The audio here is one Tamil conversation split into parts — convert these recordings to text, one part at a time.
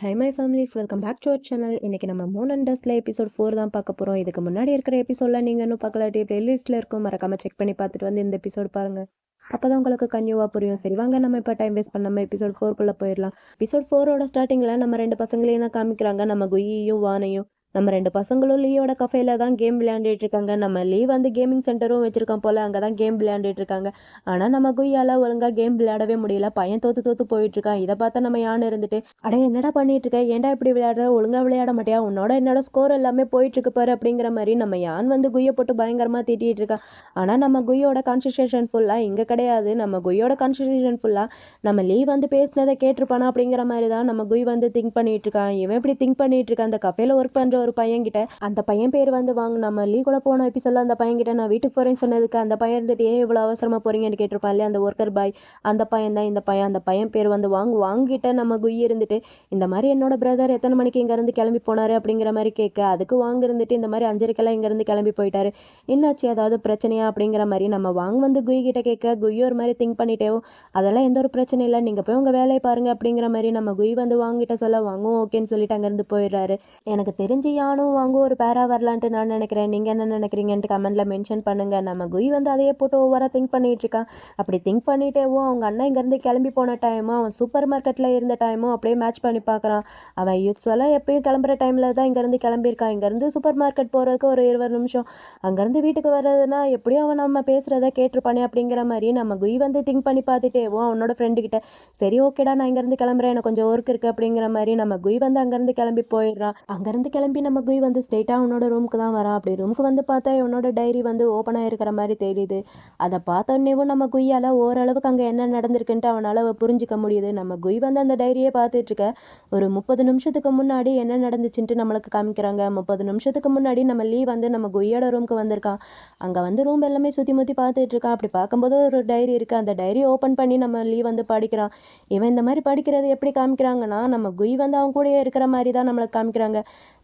High my families, welcome back to our channel. இன்றைக்கி நம்ம மூன் அண்ட் டஸ்ட்டில் எபிசோட் 4 தான் பார்க்க போகிறோம். இதுக்கு முன்னாடி இருக்கிற எபிசோடில் நீங்கள் இன்னும் பார்க்கலாட்டி ப்ளேலிஸ்ட்டில் இருக்கும், மறக்காமல் செக் பண்ணி பார்த்துட்டு வந்து இந்த எபிசோட் பாருங்கள். அப்போ தான் உங்களுக்கு கன்யூவாக புரியும். சரி வாங்க, நம்ம இப்போ டைம் வேஸ்ட் பண்ணாமல் எபிசோட் 4 போயிடலாம். எபிசோட் 4 ஸ்டார்டிங்கில் நம்ம 2 பசங்களையும் தான் காமிக்கிறாங்க, நம்ம குயியும் வானையும். நம்ம 2 பசங்களும் லீயோட கஃபேல தான் கேம் விளையாண்டுட்டு இருக்காங்க. நம்ம லீ வந்து கேமிங் சென்டரும் வச்சிருக்கோம் போல், அங்கே தான் கேம் விளையாண்டுட்டு இருக்காங்க. ஆனால் நம்ம குய்யால் ஒழுங்காக கேம் விளையாடவே முடியல. பையன் தோத்து போயிட்டு இருக்கான். இதை பார்த்தா நம்ம யானை இருந்துட்டு, அட என்னடா பண்ணிட்டு இருக்க, ஏன்டா இப்படி விளையாடுற, ஒழுங்காக விளையாட மாட்டியா, உன்னோட என்னோட ஸ்கோர் எல்லாமே போயிட்டு இருக்கு பாரு அப்படிங்கிற மாதிரி நம்ம யான் வந்து குய்யை போட்டு பயங்கரமாக திட்டிகிட்டு இருக்கான். ஆனால் நம்ம குய்யோட கான்சன்ட்ரேஷன் ஃபுல்லாக இங்கே கிடையாது. நம்ம குய்யோட கான்சன்ட்ரேஷன் ஃபுல்லாக நம்ம லீ வந்து பேசினதை கேட்டிருப்பானா அப்படிங்கிற மாதிரி தான் நம்ம குய் வந்து திங்க் பண்ணிட்டு இருக்கான். இவன் இப்படி திங்க் பண்ணிட்டு இருக்கான். அந்த கஃபேல ஒர்க் பண்ணுற ஒரு பையன்கிட்ட, அந்த பையன் பேர் வந்து வாங்க, நம்ம லீ கூட போன எபிசோட்ல அந்த பையன்கிட்ட நான் வீட்டுக்கு போறேன்னு சொன்னதுக்கு அந்த பையன் இருந்துட்டு ஏன் இவ்வளோ அவசரமா போறீங்கன்னு கேட்டிருப்பான் இல்லையா, அந்த ஒர்க்கர் பாய். அந்த பையன் தான் இந்த பையன். அந்த பையன் பேர் வந்து வாங்கிட்ட நம்ம குய் இருந்துட்டு, இந்த மாதிரி என்னோட பிரதர் எத்தனை மணிக்கு இங்கேருந்து கிளம்பி போனாரு அப்படிங்கிற மாதிரி கேட்க, அதுக்கு வாங்க இருந்துட்டு இந்த மாதிரி 5:30 இங்கேருந்து கிளம்பி போயிட்டாரு, என்னாச்சு ஏதாவது பிரச்சனையா அப்படிங்கிற மாதிரி நம்ம வாங்க வந்து குய் கிட்ட கேட்க, குய் ஒரு மாதிரி திங்க் பண்ணிட்டேவோ அதெல்லாம் எந்த ஒரு பிரச்சனை இல்லை, நீங்கள் போய் உங்கள் வேலையை பாருங்க அப்படிங்கிற மாதிரி நம்ம குய் வந்து வாங்கிட்ட சொல்ல, வாங்கும் ஓகேன்னு சொல்லிட்டு அங்கேருந்து போயிடுறாரு. எனக்கு தெரிஞ்சு யானும் வாங்க ஒரு பேரா வரலான்ட்டு நான் நினைக்கிறேன். நீங்கள் என்ன நினைக்கிறீங்கன்ட்டு கமெண்ட்டில் மென்ஷன் பண்ணுங்கள். நம்ம குய் வந்து அதையே போட்டு ஓவராக திங்க் பண்ணிகிட்டு இருக்கான். அப்படி திங்க் பண்ணிட்டேவோ அவங்க அண்ணன் இங்கேருந்து கிளம்பி போன டைமும் அவன் சூப்பர் மார்க்கெட்டில் இருந்த டைமும் அப்படியே மேட்ச் பண்ணி பார்க்குறான். அவன் யூஸ்வலாக எப்பயும் கிளம்புற டைமில் தான் இங்கேருந்து கிளம்பியிருக்கான். இங்கேருந்து சூப்பர் மார்க்கெட் போகிறதுக்கு ஒரு 20 நிமிஷம், அங்கேருந்து வீட்டுக்கு வர்றதுனா எப்படியும் அவன் நம்ம பேசுகிறத கேட்டிருப்பானே அப்படிங்கிற மாதிரி நம்ம குய் வந்து திங்க் பண்ணி பார்த்துட்டேவோ அவனோட ஃப்ரெண்டுக்கிட்ட, சரி ஓகேடா நான் இங்கேருந்து கிளம்புறேன், எனக்கு கொஞ்சம் ஒர்க் இருக்குது அப்படிங்கிற மாதிரி நம்ம குய் வந்து அங்கேருந்து கிளம்பி போயிடுறான். அங்கேருந்து கிளம்பி நம்ம குய் வந்து ஸ்ட்ரெயிட்டாக அவனோட ரூமுக்கு தான் வரான். அப்படி ரூமுக்கு வந்து பார்த்தா இவனோட டைரி வந்து ஓப்பனாக இருக்கிற மாதிரி தெரியுது. அதை பார்த்தோன்னேவும் நம்ம குய்யால் ஓரளவுக்கு அங்கே என்ன நடந்திருக்குன்ட்டு அவனால் புரிஞ்சிக்க முடியுது. நம்ம குய் வந்து அந்த டைரியை பார்த்துட்ருக்க ஒரு 30 நிமிஷத்துக்கு முன்னாடி என்ன நடந்துச்சுன்ட்டு நம்மளுக்கு காமிக்கிறாங்க. 30 நிமிஷத்துக்கு முன்னாடி நம்ம லீ வந்து நம்ம குய்யோட ரூமுக்கு வந்திருக்கான். அங்கே வந்து ரூம் எல்லாமே சுற்றி முற்றி பார்த்துட்டு இருக்கான். அப்படி பார்க்கும்போது ஒரு டைரி இருக்குது. அந்த டைரி ஓப்பன் பண்ணி நம்ம லீ வந்து படிக்கிறான். இவன் இந்த மாதிரி படிக்கிறது எப்படி காமிக்கிறாங்கன்னா, நம்ம குய் வந்து அவன் கூடயே இருக்கிற மாதிரி தான் நம்மளுக்கு காமிக்கிறாங்க.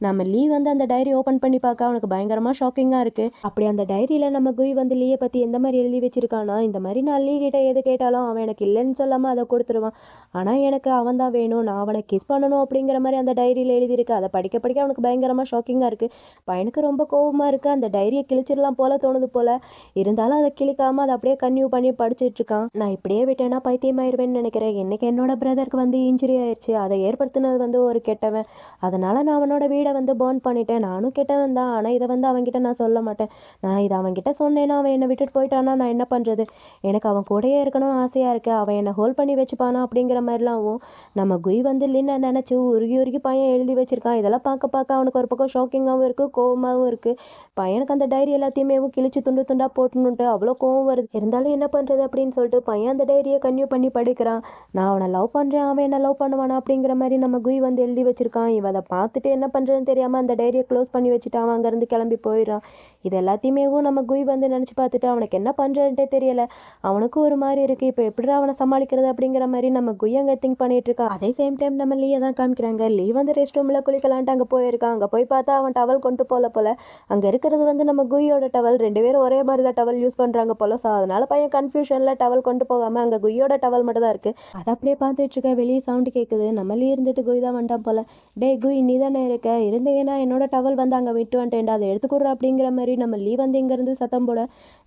நம்ம லீ வந்து அந்த டைரி ஓப்பன் பண்ணி பார்க்க அவனுக்கு பயங்கரமாக ஷாக்கிங்காக இருக்குது. அப்படி அந்த டைரியில் நம்ம குய் வந்து லீயை பற்றி எந்த மாதிரி எழுதி வச்சிருக்கானா, இந்த மாதிரி நான் லீ கிட்ட எது கேட்டாலும் அவன் எனக்கு இல்லைன்னு சொல்லாமல் அதை கொடுத்துருவான், ஆனால் எனக்கு அவன் தான் வேணும், நான் அவனை கிஸ் பண்ணணும் அப்படிங்கிற மாதிரி அந்த டைரியில் எழுதியிருக்கு. அதை படிக்க படிக்க அவனுக்கு பயங்கரமாக ஷாக்கிங்காக இருக்குது. பையனுக்கு ரொம்ப கோபமாக இருக்குது. அந்த டைரியை கிழிச்சிடலாம் போல தோணுது போல். இருந்தாலும் அதை கிழிக்காமல் அதை அப்படியே கன்டினியூ பண்ணி படிச்சுட்டு இருக்கான். நான் இப்படியே விட்டேன்னா பைத்தியமாயிருவேன்னு நினைக்கிறேன். இன்னைக்கு என்னோட பிரதருக்கு வந்து இன்ஜுரி ஆயிடுச்சு, அதை ஏற்படுத்தினது வந்து ஒரு கெட்டவன், அதனால் நான் அவனோட வீடை வந்து பர்ன் பண்ணிட்டேன். நானும் கெட்டவன் தான், ஆனால் இதை வந்து அவன்கிட்ட நான் சொல்ல மாட்டேன். நான் இதை அவன்கிட்ட சொன்னேன்னா அவன் என்னை விட்டுட்டு போயிட்டானா நான் என்ன பண்ணுறது, எனக்கு அவன் கூடயே இருக்கணும் ஆசையாக இருக்குது, அவன் என்னை ஹோல்ட் பண்ணி வச்சுப்பானா அப்படிங்கிற மாதிரிலாவும் நம்ம குய் வந்து இல்லைன்னு நினச்சி உருகி பையன் எழுதி வச்சிருக்கான். இதெல்லாம் பார்க்க அவனுக்கு ஒரு பக்கம் ஷாக்கிங்காகவும் இருக்குது, கோவமாகவும் இருக்குது. பையனுக்கு அந்த டைரி எல்லாத்தையுமே கிழிச்சு துண்டு துண்டாக போட்டுன்னுட்டு அவ்வளோ கோவம் வருது. இருந்தாலும் என்ன பண்ணுறது அப்படின்னு சொல்லிட்டு பையன் அந்த டைரியை கன்டினியூ பண்ணி படிக்கிறான். நான் அவனை லவ் பண்ணுறேன், அவன் என்ன லவ் பண்ணுவானா அப்படிங்கிற மாதிரி நம்ம குய் வந்து எழுதி வச்சிருக்கான். இவன் அதை பார்த்துட்டு என்ன பண்ணுறதுன்னு தெரியாமல் அந்த டைரியை க்ளோஸ் பண்ணி வச்சுட்டு அவன் அங்கேருந்து கிளம்பி போயிடுறான். இது எல்லாத்தையுமே நம்ம குய் வந்து நினச்சி பார்த்துட்டு அவனுக்கு என்ன பண்ணுறதுன்ட்டே தெரியலை. அவனுக்கும் ஒரு மாதிரி இருக்குது, இப்போ எப்படி அவனை சமாளிக்கிறது அப்படிங்கிற மாதிரி நம்ம குய் அங்கே திங்க் பண்ணிட்டு இருக்கான். அதே சேம் டைம் நம்ம லீயை தான் காமிக்கிறாங்க. லீ வந்து ரெஸ்ட் ரூமில் குளிக்கலான்ட்டு அங்கே போயிருக்கான். அங்கே போய் பார்த்தா அவன் டவல் கொண்டு போல அங்கே இருக்கிறது வந்து நம்ம குய்யோட டவல். 2 பேரும் ஒரே மாதிரி தான் டவல் யூஸ் பண்ணுறாங்க போல. ஸோ அதனால பையன் கன்ஃபியூஷனில் டவல் கொண்டு போகாமல் அங்கே குய்யோட டவல் மட்டும் தான் இருக்குது. அதை அப்படியே பார்த்துட்டு இருக்க, வெளியே சவுண்டு கேட்குது. நம்ம லீ இருந்துட்டு குய் தான் வந்துட்டான் போல. டே குய், நீ தானே இருக்க, இருந்தேன்னா என்னோட டவல் வந்து அங்கே விட்டு வந்துட்டேன்டா, அதை எடுத்துக்கூட அப்படிங்கிற மாதிரி நம்ம லீ வந்து இங்கேருந்து சத்தம் போட,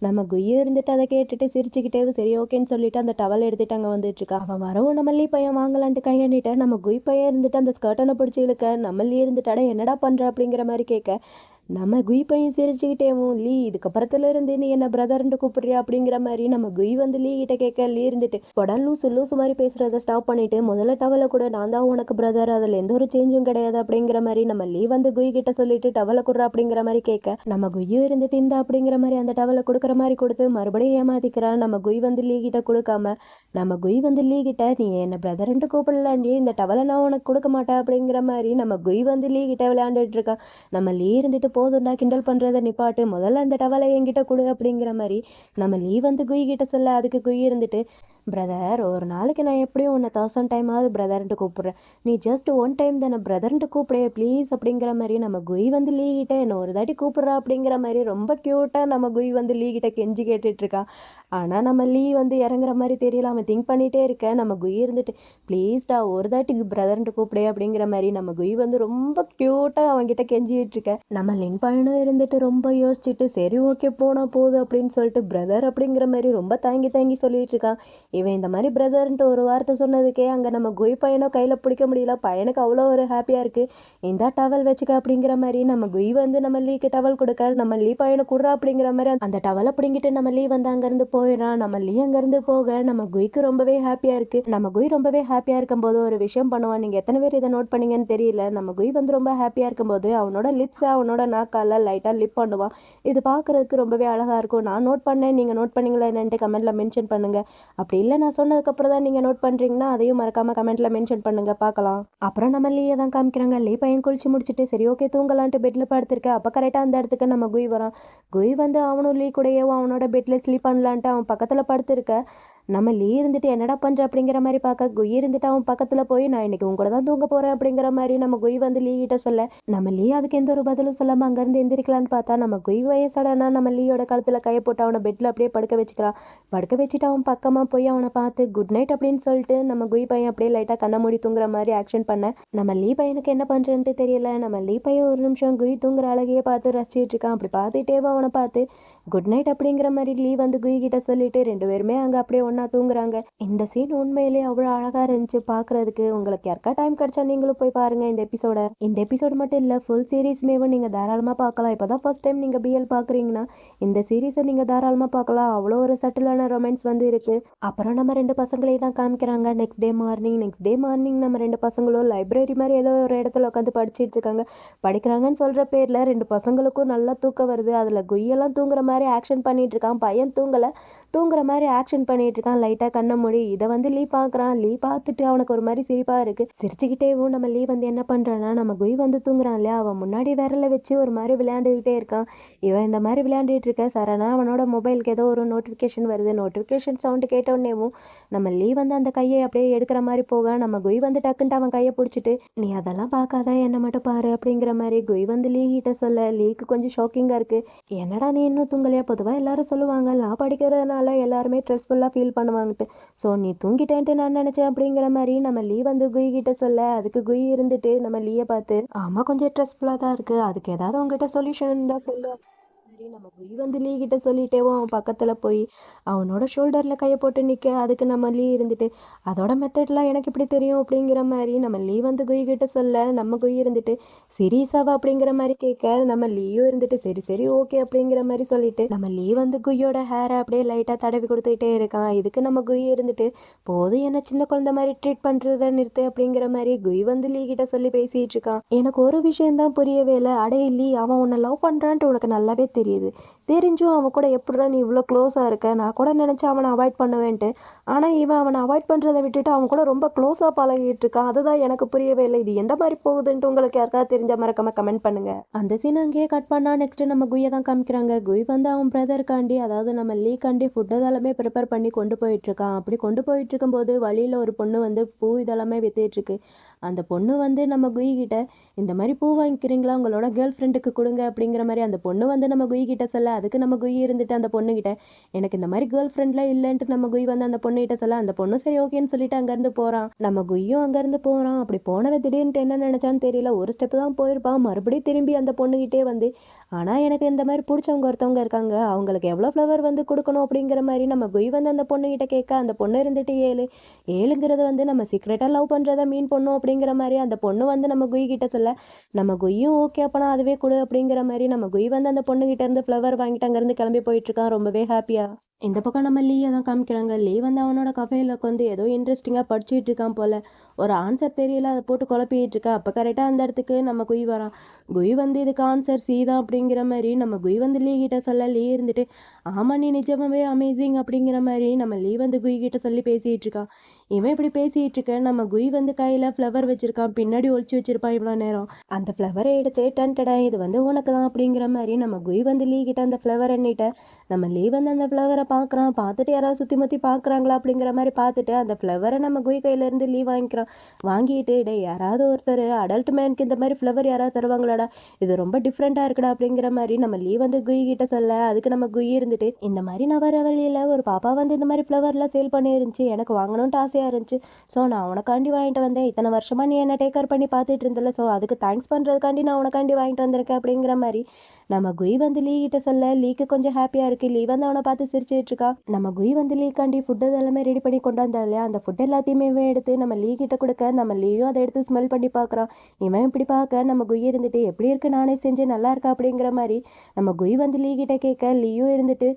நம்ம குய் இருந்துட்டு அதை கேட்டுட்டு சிரிச்சுக்கிட்டே சரி ஓகேன்னு சொல்லிட்டு அந்த டவல் எடுத்துட்டு அங்கே வந்துட்டு இருக்கா. அவன் வரவும் நம்ம லீ பையன் வாங்கலான்ட்டு கையாண்டிட்ட, நம்ம குய் பையன் இருந்துட்டு அந்த ஸ்கர்ட்டனை பிடிச்சி இழுக்க, நம்ம லீ இருந்துட்டாட என்னடா பண்ணுற அப்படிங்கிற மாதிரி கேட்க, நம்ம குய் பையன் சிரிச்சுக்கிட்டேவும், லீ இதுக்கப்புறத்துலேருந்து நீ என்ன பிரதர்ன்ட்டு கூப்பிடுறியா அப்படிங்கிற மாதிரி நம்ம குய் வந்து லீ கிட்ட கேட்க, லீ இருந்துட்டு படா லூசு மாதிரி பேசுகிறத ஸ்டாப் பண்ணிட்டு, முதல்ல டவலை கூட நான் தான் உனக்கு பிரதர், அதில் எந்த ஒரு சேஞ்சும் கிடையாது அப்படிங்கிற மாதிரி நம்ம லீ வந்து குய் கிட்ட சொல்லிட்டு டவலை கொடுற அப்படிங்கிற மாதிரி கேட்க, நம்ம குய்யும் இருந்துட்டு இந்த அப்படிங்கிற மாதிரி அந்த டவலை கொடுக்குற மாதிரி கொடுத்து மறுபடியும் ஏமாத்திக்கிறான். நம்ம குய் வந்து லீ கிட்ட கொடுக்காம நம்ம குய் வந்து லீ கிட்ட, நீ என்ன பிரதர்ன்ட்டு கூப்பிடலாண்டி, இந்த டவலை நான் உனக்கு கொடுக்க மாட்டேன் அப்படிங்கிற மாதிரி நம்ம குய் வந்து லீ கிட்ட விளையாண்டுட்டு இருக்கான். நம்ம லீ இருந்துட்டு போதுண்டா கிண்டல் பண்ணுறதை நிப்பாட்டு, முதல்ல அந்த டவலை என்கிட்ட கொடு அப்படிங்கிற மாதிரி நம்ம லீ வந்து குய் கிட்ட சொல்ல, அதுக்கு குய் இருந்துட்டு பிரதர் ஒரு நாளைக்கு நான் எப்படியும் உன்னை 1000 டைமாவது பிரதர்ன்ட்டு கூப்பிடுறேன். நீ ஜஸ்ட் ஒன் டைம் தானே பிரதர்ன்ட்டு கூப்பிடு ப்ளீஸ் அப்படிங்கிற மாதிரி நம்ம குய் வந்து லீ கிட்ட என்ன ஒரு தாட்டி கூப்பிடுறா அப்படிங்கிற மாதிரி ரொம்ப க்யூட்டாக நம்ம குய் வந்து லீ கிட்ட கெஞ்சி கேட்டுட்டு இருக்கான். ஆனால் நம்ம லீ வந்து இறங்குற மாதிரி தெரியல. அவன் திங்க் பண்ணிகிட்டே இருக்க. நம்ம குய் இருந்துட்டு ப்ளீஸ்டா ஒரு தாட்டி பிரதர்ன்ட்டு கூப்பிடு அப்படிங்கிற மாதிரி நம்ம குய் வந்து ரொம்ப க்யூட்டாக அவன்கிட்ட கெஞ்சிட்டு இருக்க. நம்ம லின் பையனும் இருந்துட்டு ரொம்ப யோசிச்சுட்டு சரி ஓகே போனா போகுது அப்படின்னு சொல்லிட்டு பிரதர் அப்படிங்கிற மாதிரி ரொம்ப தாங்கி தாங்கி சொல்லிட்டு இருக்கான். இவன் இந்த மாதிரி பிரதர்ன்ட்டு ஒரு வார்த்தை சொன்னதுக்கே அங்கே நம்ம குய் பையனோ கையில் பிடிக்க முடியல. பையனுக்கு அவ்வளோ ஒரு ஹாப்பியாக இருக்குது. இந்த டவல் வச்சுக்க அப்படிங்கிற மாதிரி நம்ம குய் வந்து நம்ம லீக்கு டவல் கொடுக்க நம்ம லீ பையனை கொடுறா அப்படிங்கிற மாதிரி அந்த டவலை பிடிங்கிட்டு நம்ம லீ வந்து அங்கேருந்து போயிடறான். நம்ம லீ அங்கேருந்து போக நம்ம குய்க்கு ரொம்பவே ஹாப்பியாக இருக்குது. நம்ம குய் ரொம்பவே ஹாப்பியாக இருக்கும்போது ஒரு விஷயம் பண்ணுவான். நீங்கள் எத்தனை பேர் இதை நோட் பண்ணீங்கன்னு தெரியல. நம்ம குய் வந்து ரொம்ப ஹாப்பியாக இருக்கும்போது அவனோட லிப்ஸை அவனோட நாக்கால லைட்டாக லிப் பண்ணுவான். இது பார்க்குறதுக்கு ரொம்பவே அழகாக இருக்கும். நான் நோட் பண்ணேன், நீங்கள் நோட் பண்ணீங்களா என்னன்ட்டு கமெண்ட்டில் மென்ஷன் பண்ணுங்கள். அப்படி இல்லை நான் சொன்னதுக்கப்புறம் தான் நீங்கள் நோட் பண்ணுறீங்கன்னா அதையும் மறக்காமல் கமெண்ட்டில் மென்ஷன் பண்ணுங்கள் பார்க்கலாம். அப்புறம் நம்ம லீயை தான் காமிக்கிறாங்க. லீ பையன் குளிச்சு முடிச்சுட்டு சரி ஓகே தூங்கலான்ட்டு பெட்டில் படுத்திருக்க. அப்போ கரெக்டாக அந்த இடத்துக்கு நம்ம குய் வரான். குய் வந்து அவனும் லீ கூடயே அவனோட பெட்டில் ஸ்லீப் பண்ணலான்ட்டு அவன் பக்கத்தில் படுத்திருக்க. நம்ம லீ இருந்துட்டு என்னடா பண்ணுற அப்படிங்கிற மாதிரி பார்க்க குய் இருந்துட்டு அவன் பக்கத்தில் போய் நான் இன்னைக்கு உங்க கூட தான் தூங்க போகிறேன் அப்படிங்கிற மாதிரி நம்ம குய் வந்து லீ கிட்ட சொல்ல நம்ம லீ அதுக்கு எந்த ஒரு பதிலும் சொல்லாமல் அங்கேருந்து எந்திரிக்கலான்னு பார்த்தா நம்ம குய் வயசாடனா நம்ம லீயோட கழுத்தில் கையை போட்டு அவனை பெட்டில் அப்படியே படுக்க வச்சுக்கிறான். படுக்க வச்சுட்டு அவன் பக்கமாக போய் அவனை பார்த்து குட் நைட் அப்படின்னு சொல்லிட்டு நம்ம குய் பையன் அப்படியே லைட்டாக கண்ணை மூடி தூங்குற மாதிரி ஆக்ஷன் பண்ண நம்ம லீ பையனுக்கு என்ன பண்ணுறதுன்ட்டு தெரியல. நம்ம லீ பையன் ஒரு நிமிஷம் குய் தூங்குற அழகையே பார்த்து ரசிச்சிட்டு இருக்கான். அப்படி பார்த்துட்டே அவனை பார்த்து குட் நைட் அப்படிங்கிற மாதிரி லீ வந்து குய் கிட்ட சொல்லிட்டு 2 பேருமே அங்கே அப்படியே ஒன்றா தூங்குறாங்க. இந்த சீன் உண்மையிலே அவ்வளோ அழகாக இருந்துச்சு பார்க்குறதுக்கு. உங்களுக்கு யாருக்கா டைம் கிடைச்சா நீங்களும் போய் பாருங்க இந்த எபிசோட. இந்த எபிசோடு மட்டும் இல்லை ஃபுல் சீரீஸ்மேவும் நீங்கள் தாராளமாக பார்க்கலாம். இப்போ தான் ஃபர்ஸ்ட் டைம் நீங்கள் பிஎல் பார்க்குறீங்கன்னா இந்த சீரீஸை நீங்கள் தாராளமாக பார்க்கலாம். அவ்வளோ ஒரு சட்டிலான ரொமான்ஸ் வந்து இருக்குது. அப்புறம் நம்ம 2 பசங்களையும் தான் காமிக்கிறாங்க. நெக்ஸ்ட் டே மார்னிங் நம்ம 2 பசங்களும் லைப்ரரி மாதிரி ஏதோ ஒரு இடத்துல உட்காந்து படிச்சுட்டு இருக்காங்க. படிக்கிறாங்கன்னு சொல்கிற பேரில் 2 பசங்களுக்கும் நல்லா தூக்கம் வருது. அதில் குய்யெல்லாம் தூங்குற மாதிரி ஆக்ஷன் பண்ணிட்டு இருக்கான். பையன் தூங்குற மாதிரி ஆக்ஷன் பண்ணிட்டு இருக்கான் லைட்டாக கண்ணை மூடி. இதை வந்து லீ பார்க்குறான். லீ பார்த்துட்டு அவனுக்கு ஒரு மாதிரி சிரிப்பாக இருக்குது. சிரிச்சுக்கிட்டேவும் நம்ம லீ வந்து என்ன பண்ணுறான்னா நம்ம குய் வந்து தூங்குறான் இல்லையா அவன் முன்னாடி விரலை வச்சு ஒரு மாதிரி விளையாண்டுக்கிட்டே இருக்கான். இவன் இந்த மாதிரி விளையாண்டுட்டு இருக்க சரணா அவனோட மொபைலுக்கு ஏதோ ஒரு நோட்டிஃபிகேஷன் வருது. நோட்டிஃபிகேஷன் சவுண்டு கேட்டோடனேவும் நம்ம லீ வந்து அந்த கையை அப்படியே எடுக்கிற மாதிரி போக நம்ம குய் வந்து டக்குன்ட்டு அவன் கையை பிடிச்சிட்டு நீ அதெல்லாம் பார்க்காத என்னை மட்டும் பாரு அப்படிங்கிற மாதிரி குய் வந்து லீ கிட்ட சொல்ல லீக்கு கொஞ்சம் ஷாக்கிங்காக இருக்குது. என்னடா நீ இன்னும் தூங்கலையா? பொதுவாக எல்லாரும் சொல்லுவாங்க நான் படிக்கிறதுனால எல்லாருமே ஸ்ட்ரெஸ்ஃபுல்லாக ஃபீல் பண்ணுவாங்கட்டு. ஸோ நீ தூங்கிட்டேன்ட்டு நான் நினச்சேன் அப்படிங்கிற மாதிரி நம்ம லீ வந்து குய் கிட்ட சொல்ல அதுக்கு குய் இருந்துட்டு நம்ம லீயை பார்த்து ஆமாம் கொஞ்சம் ஸ்ட்ரெஸ்ஃபுல்லாக தான் இருக்குது. அதுக்கு ஏதாவது உங்ககிட்ட சொல்யூஷன் தான் சொல்லு. நம்ம குய் வந்து லீ கிட்ட சொல்லிட்டேவும் அவன் பக்கத்தில் போய் அவனோட ஷோல்டரில் கையை போட்டு நிற்க அதுக்கு நம்ம லீ இருந்துட்டு அதோட மெத்தட்லாம் எனக்கு இப்படி தெரியும் அப்படிங்கிற மாதிரி நம்ம லீ வந்து குய் கிட்ட சொல்ல நம்ம குய் இருந்துட்டு சீரியஸாவா அப்படிங்கிற மாதிரி கேட்க நம்ம லீயும் இருந்துட்டு சரி சரி ஓகே அப்படிங்கிற மாதிரி சொல்லிட்டு நம்ம லீ வந்து குய்யோட ஹேரை அப்படியே லைட்டாக தடவி கொடுத்துக்கிட்டே இருக்கான். இதுக்கு நம்ம குய் இருந்துட்டு போதும் என்ன சின்ன குழந்தை மாதிரி ட்ரீட் பண்ணுறத நிறுத்து அப்படிங்கிற மாதிரி குய் வந்து லீ கிட்ட சொல்லி பேசிகிட்டு இருக்கான். எனக்கு ஒரு விஷயம்தான் புரியவே இல்லை. அடே லீ அவன் உன்னை லவ் பண்ணுறான்ட்டு உனக்கு நல்லாவே தெரியும். தெரிஞ்சும் அவன் கூட எப்படிடா நீ இவ்வளோ க்ளோஸாக இருக்க? நான் கூட நினச்சேன் அவனை அவாய்ட் பண்ணுவேன்ட்டு. ஆனால் இவன் அவனை அவாய்ட் பண்ணுறதை விட்டுட்டு அவன் கூட ரொம்ப க்ளோஸாக பழகிட்டு இருக்கான். அதுதான் எனக்கு புரியவே இல்லை. இது எந்த மாதிரி போகுதுன்ட்டு உங்களுக்கு யாருக்காவது தெரிஞ்ச மறக்காம கமெண்ட் பண்ணுங்க. அந்த சீன் அங்கேயே கட் பண்ணா நெக்ஸ்ட் நம்ம குய்யை தான் காமிக்கிறாங்க. குய் வந்து அவன் பிரதருக்காண்டி அதாவது நம்ம லீக்காண்டி ஃபுட் இதெல்லாமே ப்ரிப்பேர் பண்ணி கொண்டு போயிட்டு இருக்கான். அப்படி கொண்டு போயிட்டு இருக்கும்போது வழியில் ஒரு பொண்ணு வந்து பூ இதெல்லாமே வித்துட்டு இருக்கு. அந்த பொண்ணு வந்து நம்ம குய் கிட்ட இந்த மாதிரி பூ வாங்கிக்கிறீங்களா உங்களோட கேர்ள் ஃப்ரெண்டுக்கு கொடுங்க அப்படிங்கிற மாதிரி அந்த பொண்ணு வந்து நம்ம குய் கிட்ட சொல்ல அதுக்கு நம்ம குய் இருந்துட்டு அந்த பொண்ணுகிட்ட எனக்கு இந்த மாதிரி கேர்ள் ஃப்ரெண்ட்லாம் இல்லைன்ட்டு நம்ம குய் வந்து அந்த பொண்ணுகிட்ட சொல்ல அந்த பொண்ணு சரி ஓகேன்னு சொல்லிட்டு அங்கேருந்து போகிறான். நம்ம குய்யும் அங்கேருந்து போகிறான். அப்படி போனவன் திடீர்னு என்ன நினச்சான்னு தெரியல. ஒரு ஸ்டெப்பு தான் போயிருப்பான். மறுபடியும் திரும்பி அந்த பொண்ணுகிட்டே வந்து ஆனால் எனக்கு இந்த மாதிரி பிடிச்சவங்க ஒருத்தவங்க இருக்காங்க அவங்களுக்கு எவ்வளோ ஃப்ளவர் வந்து கொடுக்கணும் அப்படிங்கிற மாதிரி நம்ம குய் வந்து அந்த பொண்ணுகிட்ட கேட்க அந்த பொண்ணு இருந்துட்டு ஏழுங்கிறது வந்து நம்ம சீக்ரெட்டாக லவ் பண்ணுறத மீன் பண்ணும் அப்படிங்கிற மாதிரி அந்த பொண்ணு வந்து நம்ம குய் கிட்ட சொல்ல நம்ம குய்யும் ஓகே அப்பனா அதுவே கொடு அப்படிங்கிற மாதிரி நம்ம குய் வந்து அந்த பொண்ணுகிட்ட இருந்து ஃப்ளவர் வாங்கிட்டு அங்கேருந்து கிளம்பி போயிட்டு இருக்கான் ரொம்பவே ஹாப்பியா. இந்த பக்கம் நம்ம லீயை தான் காமிக்கிறாங்க. லீ வந்து அவனோட கஃபேல உட்காந்து ஏதோ இன்ட்ரெஸ்டிங்காக படிச்சுட்டு இருக்கான் போல. ஒரு ஆன்சர் தெரியல அதை போட்டு குழப்பிட்டு இருக்கா. அப்போ கரெக்டாக அந்த இடத்துக்கு நம்ம குய் வரான். குய் வந்து இதுக்கு ஆன்சர் சி தான் அப்படிங்கிற மாதிரி நம்ம குய் வந்து லீ கிட்ட சொல்ல லீ இருந்துட்டு ஆமாம் நீ நிஜமாவே அமேசிங் அப்படிங்கிற மாதிரி நம்ம லீ வந்து குய் கிட்ட சொல்லி பேசிகிட்டு இருக்கான். இவன் இப்படி பேசிகிட்டு இருக்க நம்ம குய் வந்து கையில் ஃப்ளவர் வச்சுருக்கான். பின்னாடி ஒழிச்சு வச்சுருப்பான் இவ்வளோ நேரம். அந்த ஃப்ளவரை எடுத்து டன்டடா இது வந்து உனக்கு தான் அப்படிங்கிற மாதிரி நம்ம குய் வந்து லீ கிட்ட அந்த ஃப்ளவர் எண்ணிட்ட நம்ம லீ வந்து அந்த ஃப்ளவரை பார்க்குறான். பார்த்துட்டு யாராவது சுற்றி முற்றி பார்க்குறாங்களா அப்படிங்கிற மாதிரி பார்த்துட்டு அந்த ஃப்ளவரை நம்ம குய் கையிலேருந்து லீவ் வாங்கிக்கிறான். வாங்கிட்டு டேய் யாராவது ஒருத்தர் அடல்ட் மேனுக்கு இந்த மாதிரி ஃப்ளவர் யாராவது தருவாங்களாடா, இது ரொம்ப டிஃப்ரெண்ட்டாக இருக்குடா அப்படிங்கிற மாதிரி நம்ம லீவ் வந்து குய் கிட்ட சொல்ல, அதுக்கு நம்ம குய் இருந்துட்டு இந்த மாதிரி நான் வர வழியில் ஒரு பாப்பா வந்து இந்த மாதிரி ஃப்ளவர்லாம் சேல் பண்ணி இருந்துச்சு, எனக்கு வாங்கணும்ட்டு ஆசையாக இருந்துச்சு. ஸோ நான் உனக்காண்டி வாங்கிட்டு வந்தேன். இத்தனை வருஷமா நீ என்ன டேக் கேர் பண்ணி பார்த்துட்டு இருந்தல, ஸோ அதுக்கு தேங்க்ஸ் பண்ணுறதுக்காண்டி நான் உனக்காண்டி வாங்கிட்டு வந்திருக்கேன் அப்படிங்கிற மாதிரி நம்ம குய் வந்து லீ கிட்ட சொல்ல, லீக்கு கொஞ்சம் ஹாப்பியாக இருக்குது. லீ வந்து அவனை பார்த்து சிரிச்சிட்டு இருக்கா. நம்ம குய் வந்து லீக்காண்டி ஃபுட்டு எல்லாமே ரெடி பண்ணி கொண்டு வந்தா இல்லையா, அந்த ஃபுட் எல்லாத்தையுமே எடுத்து நம்ம லீ கிட்ட கொடுக்க, நம்ம லீயும் அதை எடுத்து ஸ்மெல் பண்ணி பார்க்குறான். இவன் இப்படி பார்க்க நம்ம குய் இருந்துட்டு எப்படி இருக்கு நானே செஞ்சு நல்லா இருக்கா அப்படிங்கிற மாதிரி நம்ம குய் வந்து லீ கிட்ட கேட்க, லீயும் இருந்துட்டு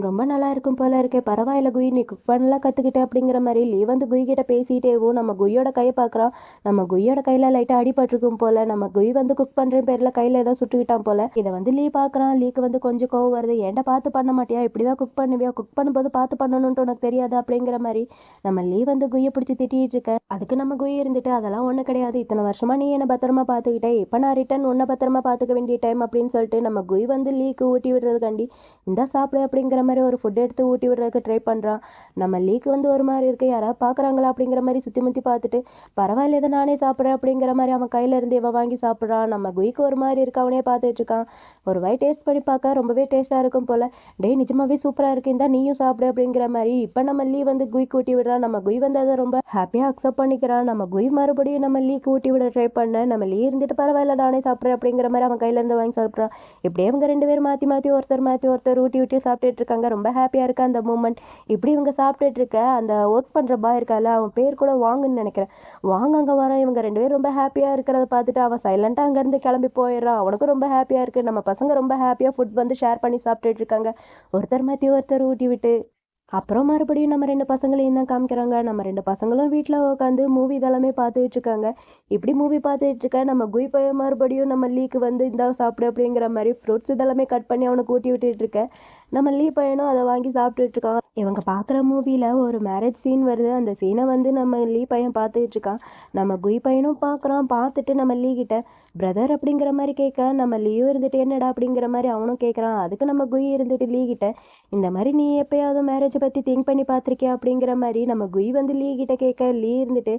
ரொம்ப நல்லா இருக்கும் போல இருக்கே, பரவாயில்ல குய் நீ குக் பண்ணலாம் கற்றுக்கிட்ட அப்படிங்கிற மாதிரி லீ வந்து குய் கிட்ட பேசிட்டேவும் நம்ம குய்யோட கையை பார்க்குறான். நம்ம குய்யோட கையில் லைட்டாக அடிபட்டிருக்கும் போல, நம்ம குய் வந்து குக் பண்ணுற பேரில் கையில் ஏதோ சுட்டுக்கிட்டான் போல. இதை வந்து லீ பார்க்குறான். லீக்கு வந்து கொஞ்சம் கோவம் வருது. ஏன்டா பார்த்து பண்ண மாட்டியா, இப்படிதான் குக் பண்ணுவியா, குக் பண்ணும்போது பார்த்து பண்ணணும்ட்டு உனக்கு தெரியாது அப்படிங்கிற மாதிரி நம்ம லீ வந்து குய்யை பிடிச்சி திட்டிகிட்டு இருக்க. அதுக்கு நம்ம குய் இருந்துட்டு அதெல்லாம் ஒன்றும் கிடையாது, இத்தனை வருஷமா நீ என்னை பத்திரமா பார்த்துக்கிட்டே, இப்போ நான் ரிட்டன் உன்னை பத்திரமா பார்த்துக்க வேண்டிய டைம் அப்படின்னு சொல்லிட்டு நம்ம குய் வந்து லீக்கு ஊட்டி விடுறதுக்காண்டி இந்த சாப்பிடு அப்படிங்கிற மாதிரி ஒரு ஃபுட் எடுத்து ஊட்டி விடுறதுக்கு ட்ரை பண்ணுறான். நம்ம லீக்கு வந்து ஒரு மாதிரி இருக்கு, யாராவது பார்க்குறாங்களா அப்படிங்கிற மாதிரி சுற்றி முற்றி பார்த்துட்டு பரவாயில்ல இதை நானே சாப்பிட்றேன் அப்படிங்கிற மாதிரி அவன் கையில இருந்து இவன் வாங்கி சாப்பிட்றான். நம்ம குய்க்கு ஒரு மாதிரி இருக்கு, அவனே பார்த்துட்டு இருக்கான். ஒரு வாய் டேஸ்ட் பண்ணி பார்க்க ரொம்பவே டேஸ்ட்டாக இருக்கும் போல். டேய் நிஜமாவே சூப்பராக இருக்கு, இந்தா நீயும் சாப்பிடு அப்படிங்கிற மாதிரி இப்போ நம்ம லீ வந்து குய் கூட்டி விடுறான். நம்ம குய் வந்து அதை ரொம்ப ஹாப்பியாக அக்செப்ட் பண்ணிக்கிறான். நம்ம குய் மறுபடியும் நம்ம லீ கூட்டி விட ட்ரை பண்ண, நம்ம லீ இருந்துட்டு பரவாயில்ல நானே சாப்பிட்றேன் அப்படிங்கிற மாதிரி அவன் கையிலேருந்து வாங்கி சாப்பிட்றான். இப்படியே இவங்க ரெண்டு பேரும் மாற்றி மாற்றி ஒருத்தர் ஊட்டி விட்டு சாப்பிட்டுட்டு இருக்காங்க. ரொம்ப ஹாப்பியாக இருக்கு அந்த மூமெண்ட். இப்படி இவங்க சாப்பிட்டுட்டு இருக்க அந்த ஒர்க் பண்ணுற பாய் இருக்கால, அவன் பேர் கூட வாங்குன்னு நினைக்கிறேன். வாங்க அங்கே வரான். இவங்க ரெண்டு பேரும் ரொம்ப ஹாப்பியாக இருக்கிறத பார்த்துட்டு அவன் சைலண்டாக அங்கேருந்து கிளம்பி போயிடுறான். அவனுக்கும் ரொம்ப ஹாப்பியாக இருக்குது. நம்ம பசங்க ரொம்ப ஹாப்பியாக ஃபுட் வந்து ஷேர் பண்ணி சாப்பிட்டுட்டு இருக்காங்க, ஒருத்தர் மாற்றி ஒருத்தர் ஊட்டி விட்டு. அப்புறம் மறுபடியும் நம்ம ரெண்டு பசங்களையும் தான் காமிக்கிறாங்க. நம்ம ரெண்டு பசங்களும் வீட்டில் உட்காந்து மூவி இதெல்லாமே பார்த்துட்டு இருக்காங்க. இப்படி மூவி பார்த்துட்டு இருக்க நம்ம குய் பையன் மறுபடியும் நம்ம லீக்கு வந்து இந்த சாப்பிடு அப்படிங்கிற மாதிரி ஃப்ரூட்ஸ் இதெல்லாமே கட் பண்ணி அவனுக்கு ஊட்டி விட்டுட்டு இருக்க. நம்ம லீ பையனும் அதை வாங்கி சாப்பிட்டுட்டு இருக்கான். இவங்க பார்க்குற மூவியில் ஒரு மேரேஜ் சீன் வருது. அந்த சீனை வந்து நம்ம லீ பையன் பார்த்துட்டு இருக்கான். நம்ம குய் பையனும் பார்க்குறான். பார்த்துட்டு நம்ம லீ கிட்ட பிரதர் அப்படிங்கிற மாதிரி கேட்க, நம்ம லீயும் இருந்துட்டு என்னடா அப்படிங்கிற மாதிரி அவனும் கேட்குறான். அதுக்கு நம்ம குய் இருந்துட்டு லீ கிட்ட இந்த மாதிரி நீ எப்பயாவது மேரேஜை பற்றி திங்க் பண்ணி பார்த்துருக்கியா அப்படிங்கிற மாதிரி நம்ம குய் வந்து லீ கிட்ட கேட்க, லீ இருந்துட்டு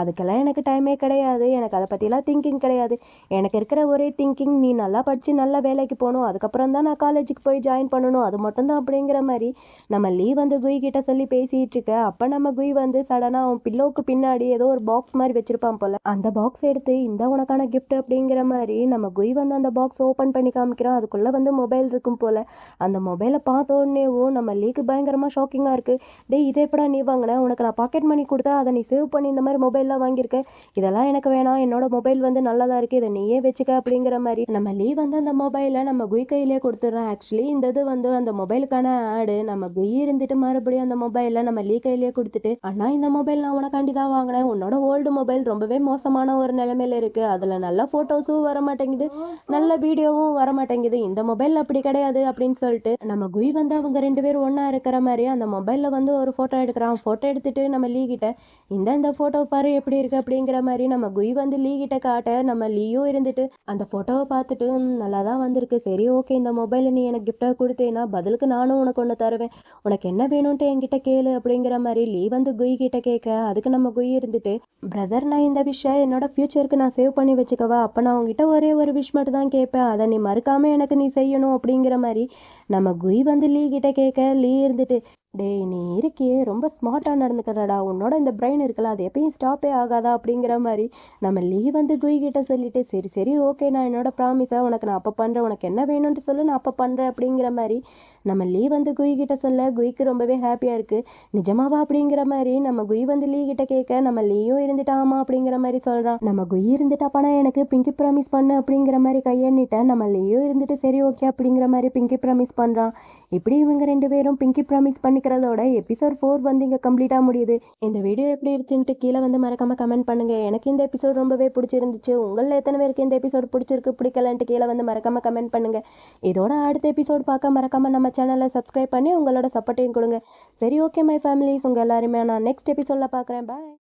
அதுக்கெல்லாம் எனக்கு டைமே கிடையாது, எனக்கு அதை பற்றிலாம் திங்கிங் கிடையாது, எனக்கு இருக்கிற ஒரே திங்கிங் நீ நல்லா படித்து நல்லா வேலைக்கு போகணும், அதுக்கப்புறம் தான் நான் காலேஜுக்கு போய் ஜாயின் பண்ணணும், அது மட்டும்தான் அப்படிங்கிற மாதிரி நம்ம லீ வந்து குய் கிட்ட சொல்லி பேசிகிட்டு இருக்க. அப்போ நம்ம குய் வந்து சடனாக அவன் பில்லோவுக்கு பின்னாடி ஏதோ ஒரு பாக்ஸ் மாதிரி வச்சுருப்பான் போல். அந்த பாக்ஸ் எடுத்து இந்த உனக்கான கிஃப்ட் அப்படிங்கிற மாதிரி நம்ம குய் வந்து அந்த பாக்ஸ் ஓப்பன் பண்ணி காமிக்கிறான். அதுக்குள்ளே வந்து மொபைல் இருக்கும் போல். அந்த மொபைலை பார்த்த உடனேவும் நம்ம லீக்கு பயங்கரமாக ஷாக்கிங்காக இருக்குது. டேய் இதை எப்படா நீ வாங்கின, உனக்கு நான் பாக்கெட் மணி கொடுத்தா அதை நீ சேவ் பண்ணி இந்த மாதிரி மொபைல்லாம் வாங்கியிருக்கேன், இதெல்லாம் எனக்கு வேணாம், என்னோட மொபைல் வந்து நல்லதாக இருக்குது, இதை நீயே வச்சுக்க அப்படிங்கிற மாதிரி நம்ம லீ வந்து அந்த மொபைலை நம்ம குய் கையிலே கொடுத்துட்றான். ஆக்சுவலி இந்த இது வந்து அந்த மொபைலுக்கான ஆடு. நம்ம குய் இருந்துட்டு மறுபடியும் அந்த மொபைலை நம்ம லீ கையிலே கொடுத்துட்டு, அண்ணா இந்த மொபைல் நான் உனக்காண்டி தான் வாங்கினேன், உன்னோட ஓல்டு மொபைல் ரொம்பவே மோசமான ஒரு நிலைமையில இருக்குது, அதில் நல்ல ஃபோட்டோஸும் வர மாட்டேங்குது, நல்ல வீடியோவும் வர மாட்டேங்குது, இந்த மொபைல் அப்படி கிடையாது அப்படின்னு சொல்லிட்டு நம்ம குய் வந்து அவங்க ரெண்டு பேரும் ஒன்றா இருக்கிற மாதிரி அந்த மொபைலில் வந்து ஒரு ஃபோட்டோ எடுக்கிறான். ஃபோட்டோ எடுத்துட்டு நம்ம லீ கிட்ட இந்த ஃபோட்டோ பாரு எப்படி இருக்குது அப்படிங்கிற மாதிரி நம்ம குய் வந்து லீ கிட்ட காட்ட, நம்ம லீயும் இருந்துட்டு அந்த ஃபோட்டோவை பார்த்துட்டு நல்லா தான் வந்திருக்கு, சரி ஓகே இந்த மொபைலை நீ எனக்கு கிஃப்டாக கொடுத்தேன்னா பதிலுக்கு நானும் உனக்கு ஒன்று தருவேன், உனக்கு என்ன வேணும்ன்ட்டு என்கிட்ட கேளு அப்படிங்கிற மாதிரி லீ வந்து குய் கிட்ட கேட்க, அதுக்கு நம்ம குய் இருந்துட்டு பிரதர் நான் இந்த விஷயம் என்னோட ஃப்யூச்சருக்கு நான் சேவ் பண்ணி வச்சுக்கவா, அப்போ நான் உங்ககிட்ட ஒரே ஒரு விஷ் மட்டும் தான் கேட்பேன், அதை நீ மறுக்காமல் எனக்கு நீ செய்யணும் அப்படிங்கிற மாதிரி நம்ம குய் வந்து லீ கிட்ட கேட்க, லீ இருந்துட்டு டேய் நீ இருக்கியே ரொம்ப ஸ்மார்ட்டாக நடந்துக்கிறடா, உன்னோட இந்த பிரெயின் இருக்குல்ல அது எப்பயும் ஸ்டாப்பே ஆகாதா அப்படிங்கிற மாதிரி நம்ம லீ வந்து குய் கிட்ட சொல்லிட்டு சரி சரி ஓகே நான் என்னோட ப்ராமிஸாக உனக்கு நான் அப்போ பண்ணுறேன், உனக்கு என்ன வேணும்ன்ட்டு சொல்லு நான் அப்போ பண்ணுறேன் அப்படிங்கிற மாதிரி நம்ம லீ வந்து குய் கிட்ட சொல்ல, குய்க்கு ரொம்பவே ஹாப்பியாக இருக்குது. நிஜமாவா அப்படிங்கிற மாதிரி நம்ம குய் வந்து லீ கிட்ட கேட்க, நம்ம லீயும் இருந்துட்டு ஆமா அப்படிங்கிற மாதிரி சொல்கிறான். நம்ம குய் இருந்துட்டு அப்பனா எனக்கு பிங்கி ப்ராமிஸ் பண்ணு அப்படிங்கிற மாதிரி கையெண்ணிட்டேன். நம்ம லீயும் இருந்துட்டு சரி ஓகே அப்படிங்கிற மாதிரி பிங்கி ப்ராமிஸ் பண்ணுறான். இப்படி இவங்க ரெண்டு பேரும் பிங்கி ப்ராமிஸ் பண்ணிக்கிறதோட எபிசோட் 4 வந்து இங்கே கம்ப்ளீட்டாக முடியுது. இந்த வீடியோ எப்படி இருந்துச்சுன்ட்டு கீழே வந்து மறக்காமல் கமெண்ட் பண்ணுங்கள். எனக்கு இந்த எபிசோட் ரொம்பவே பிடிச்சிருந்துச்சு. உங்களில் எத்தனை பேருக்கு இந்த எபிசோட் பிடிச்சிருக்கு பிடிக்கலன்ட்டு கீழே வந்து மறக்காமல் கமெண்ட் பண்ணுங்கள். இதோட அடுத்த எபிசோட் பார்க்க மறக்காமல் நம்ம சேனலை சப்ஸ்கிரைப் பண்ணி உங்களோட சப்போர்ட்டையும் கொடுங்க. சரி ஓகே மை ஃபேமிலிஸ், உங்கள் எல்லாருமே நான் நெக்ஸ்ட் எபிசோடில் பார்க்குறேன். பாய்.